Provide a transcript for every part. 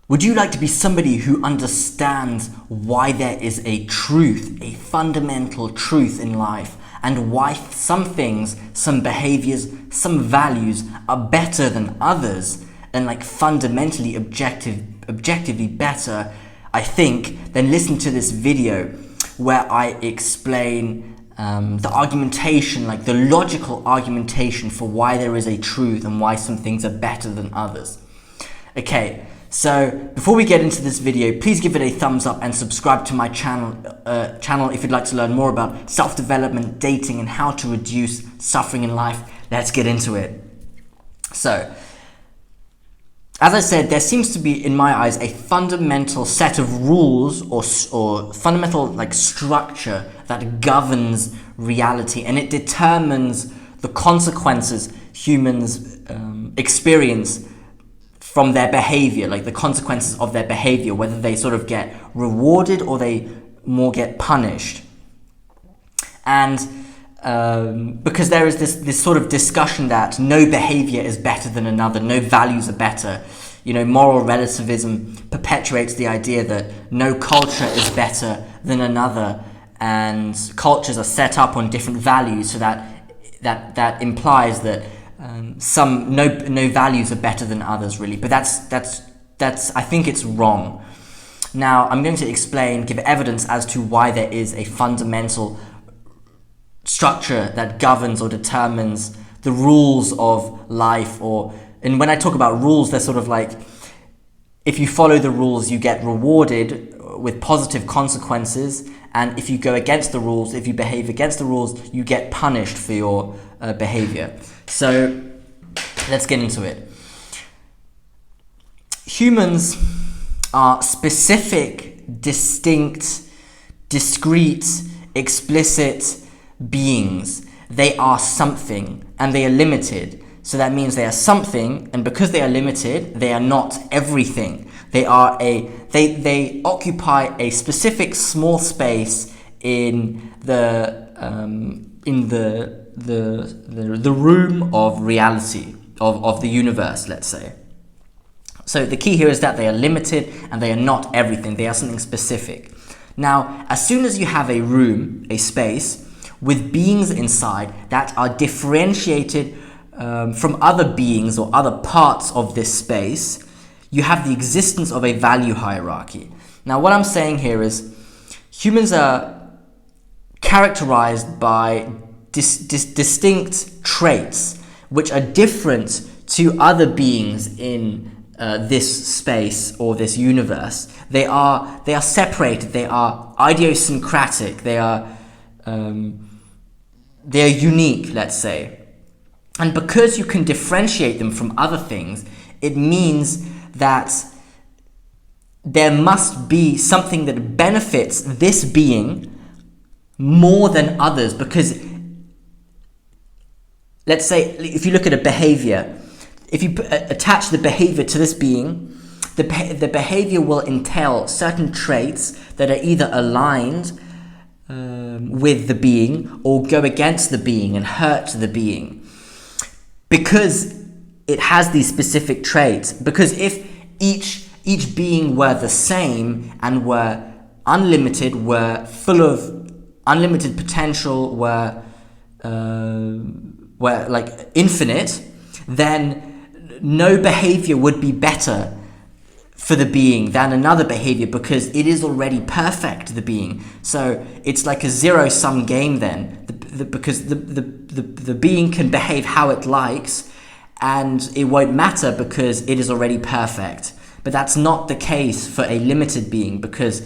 Would you like to be somebody who understands why there is a truth, a fundamental truth in life, and why some things, some behaviors, some values are better than others, and like fundamentally objectively better, I think, then listen to this video where I explain the argumentation, like the logical argumentation for why there is a truth and why some things are better than others. Okay, so before we get into this video, please give it a thumbs up and subscribe to my channel if you'd like to learn more about self-development, dating, and how to reduce suffering in life. Let's get into it. So, as I said, there seems to be, in my eyes, a fundamental set of rules or fundamental like structure that governs reality, and it determines the consequences humans experience from their behavior, like the consequences of their behavior, whether they sort of get rewarded or they more get punished. And because there is this sort of discussion that no behavior is better than another, no values are better. You know, moral relativism perpetuates the idea that no culture is better than another, and cultures are set up on different values, so that implies that no values are better than others, really. But that's I think it's wrong. Now I'm going to give evidence as to why there is a fundamental structure that governs or determines the rules of life. And when I talk about rules, they're sort of like, if you follow the rules, you get rewarded with positive consequences, and if you go against the rules, if you behave against the rules, you get punished for your behavior. So let's get into it. Humans are specific, distinct, discrete, explicit beings. They are something, and they are limited. So that means they are something, and because they are limited, they are not everything. They occupy a specific small space in the room of reality of the universe, let's say. So the key here is that they are limited and they are not everything. They are something specific. Now, as soon as you have a room, a space, with beings inside that are differentiated from other beings or other parts of this space, you have the existence of a value hierarchy. Now, what I'm saying here is humans are characterized by distinct traits which are different to other beings in this space or this universe. They are separated. They are idiosyncratic. They are unique, let's say. And because you can differentiate them from other things, it means that there must be something that benefits this being more than others. Because let's say, if you look at a behavior, if you attach the behavior to this being, the behavior will entail certain traits that are either aligned with the being or go against the being and hurt the being. Because it has these specific traits. Because if each being were the same and were unlimited, were full of unlimited potential, were like infinite, then no behavior would be better for the being than another behavior, because it is already perfect, the being. So it's like a zero-sum game then, because the being can behave how it likes and it won't matter because it is already perfect. But that's not the case for a limited being, because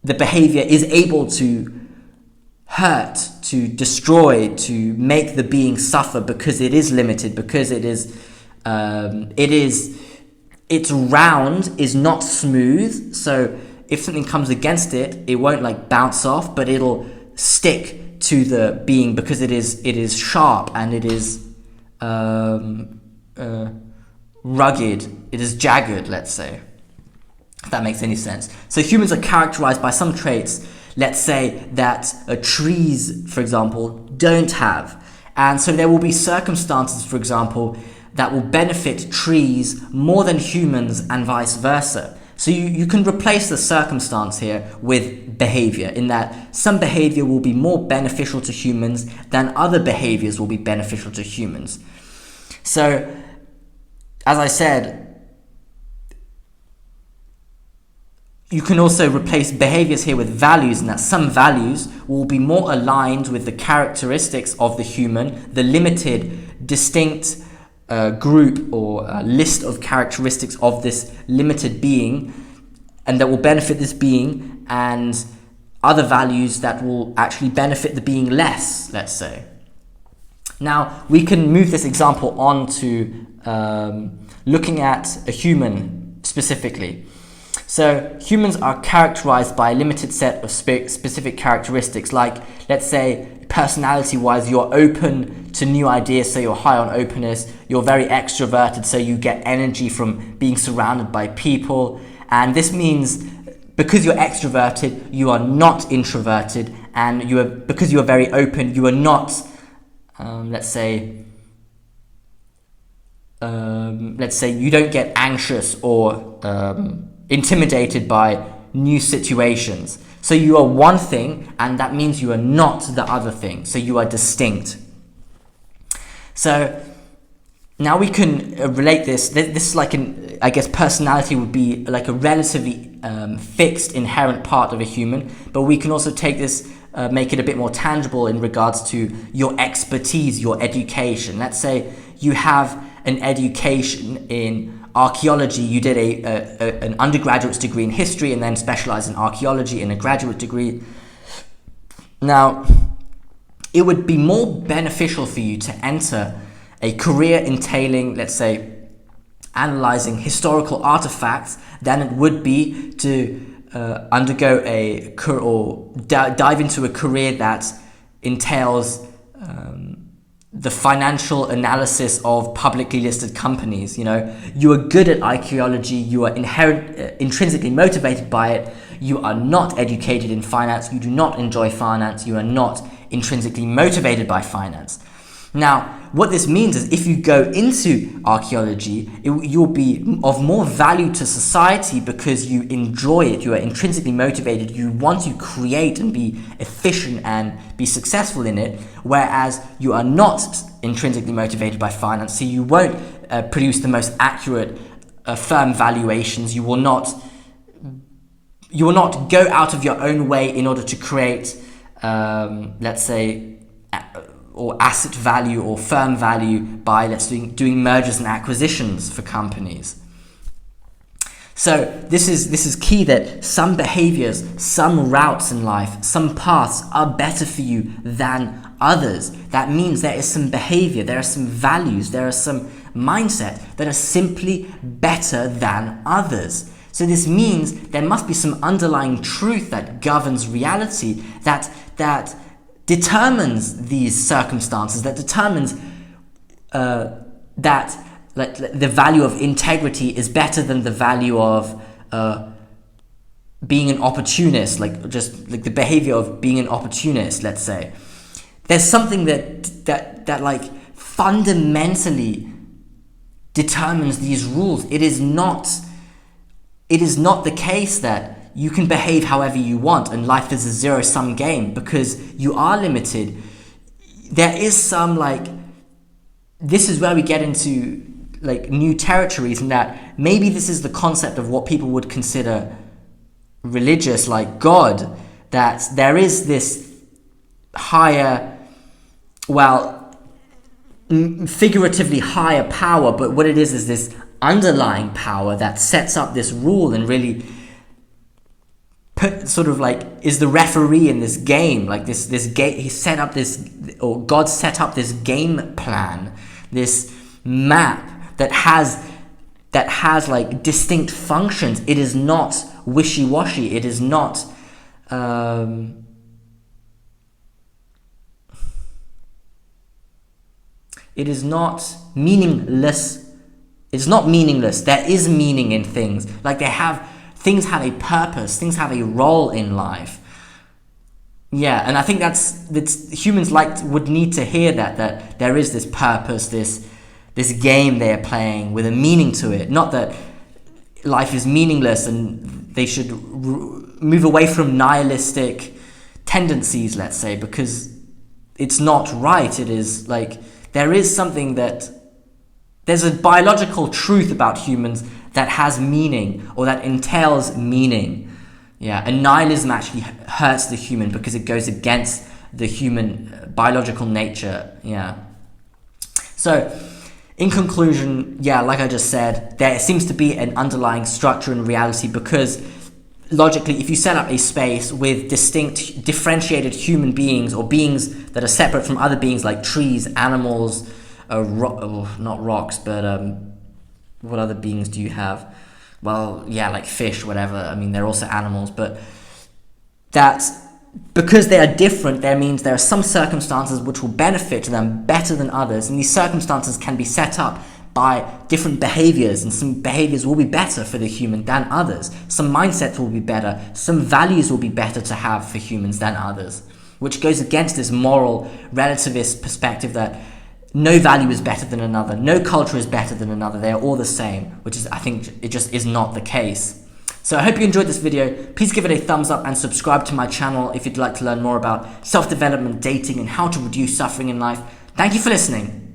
the behavior is able to hurt, to destroy, to make the being suffer, because it is limited, because its round is not smooth. So if something comes against it, it won't like bounce off, but it'll stick to the being because it is sharp and it is rugged, it is jagged, let's say, if that makes any sense. So humans are characterized by some traits, let's say, that trees, for example, don't have. And so there will be circumstances, for example, that will benefit trees more than humans and vice versa. So you can replace the circumstance here with behavior, in that some behavior will be more beneficial to humans than other behaviors will be beneficial to humans. So, as I said, you can also replace behaviors here with values, and that some values will be more aligned with the characteristics of the human, the limited, distinct group or list of characteristics of this limited being, and that will benefit this being, and other values that will actually benefit the being less, let's say. Now, we can move this example on to looking at a human specifically. So humans are characterized by a limited set of specific characteristics, like, let's say, personality-wise, you're open to new ideas, so you're high on openness. You're very extroverted, so you get energy from being surrounded by people. And this means, because you're extroverted, you are not introverted, and because you are very open, you are not, let's say you don't get anxious or intimidated by new situations. So you are one thing, and that means you are not the other thing. So you are distinct. So now we can relate this. This is like I guess personality would be like a relatively fixed inherent part of a human, but we can also take this, make it a bit more tangible in regards to your expertise, your education. Let's say you have an education in archaeology. You did an undergraduate degree in history and then specialized in archaeology in a graduate degree. Now, it would be more beneficial for you to enter a career entailing, let's say, analyzing historical artifacts than it would be to undergo dive into a career that entails the financial analysis of publicly listed companies. You know, you are good at archaeology, you are intrinsically motivated by it, you are not educated in finance, you do not enjoy finance, you are not intrinsically motivated by finance. Now, what this means is if you go into archaeology, you'll be of more value to society because you enjoy it, you are intrinsically motivated, you want to create and be efficient and be successful in it, whereas you are not intrinsically motivated by finance, so you won't produce the most accurate firm valuations, you will not go out of your own way in order to create, let's say, or asset value or firm value by, let's say, doing mergers and acquisitions for companies. So this is key, that some behaviors, some routes in life, some paths are better for you than others. That means there is some behavior, there are some values, there are some mindset that are simply better than others. So this means there must be some underlying truth that governs reality, that determines these circumstances, that determines that the value of integrity is better than the value of being an opportunist, just the behavior of being an opportunist, let's say. There's something that like fundamentally determines these rules. It is not the case that you can behave however you want and life is a zero-sum game, because you are limited. There is some, this is where we get into new territories, in that maybe this is the concept of what people would consider religious, like God, that there is this higher, figuratively higher power, but what it is this underlying power that sets up this rule and really is the referee in this game. This game, God set up this game plan, this map that has distinct functions. It is not wishy-washy. It is not meaningless. It's not meaningless. There is meaning in things. Things have a purpose. Things have a role in life. Yeah, and I think that's humans would need to hear that there is this purpose, this this game they're playing with a meaning to it. Not that life is meaningless and they should move away from nihilistic tendencies, let's say, because it's not right. It is like, there is something that, there's a biological truth about humans that has meaning, or that entails meaning. Yeah, and nihilism actually hurts the human because it goes against the human biological nature. Yeah. So, in conclusion, yeah, like I just said, there seems to be an underlying structure in reality, because logically, if you set up a space with distinct, differentiated human beings, or beings that are separate from other beings like trees, animals, not rocks, but what other beings do you have? Well, yeah, like fish, whatever. I mean, they're also animals, but that's because they are different. That means there are some circumstances which will benefit them better than others, and these circumstances can be set up by different behaviors, and some behaviors will be better for the human than others. Some mindsets will be better, some values will be better to have for humans than others, which goes against this moral relativist perspective that no value is better than another, no culture is better than another, they are all the same, which is, I think, it just is not the case. So I hope you enjoyed this video. Please give it a thumbs up and subscribe to my channel if you'd like to learn more about self-development, dating, and how to reduce suffering in life. Thank you for listening.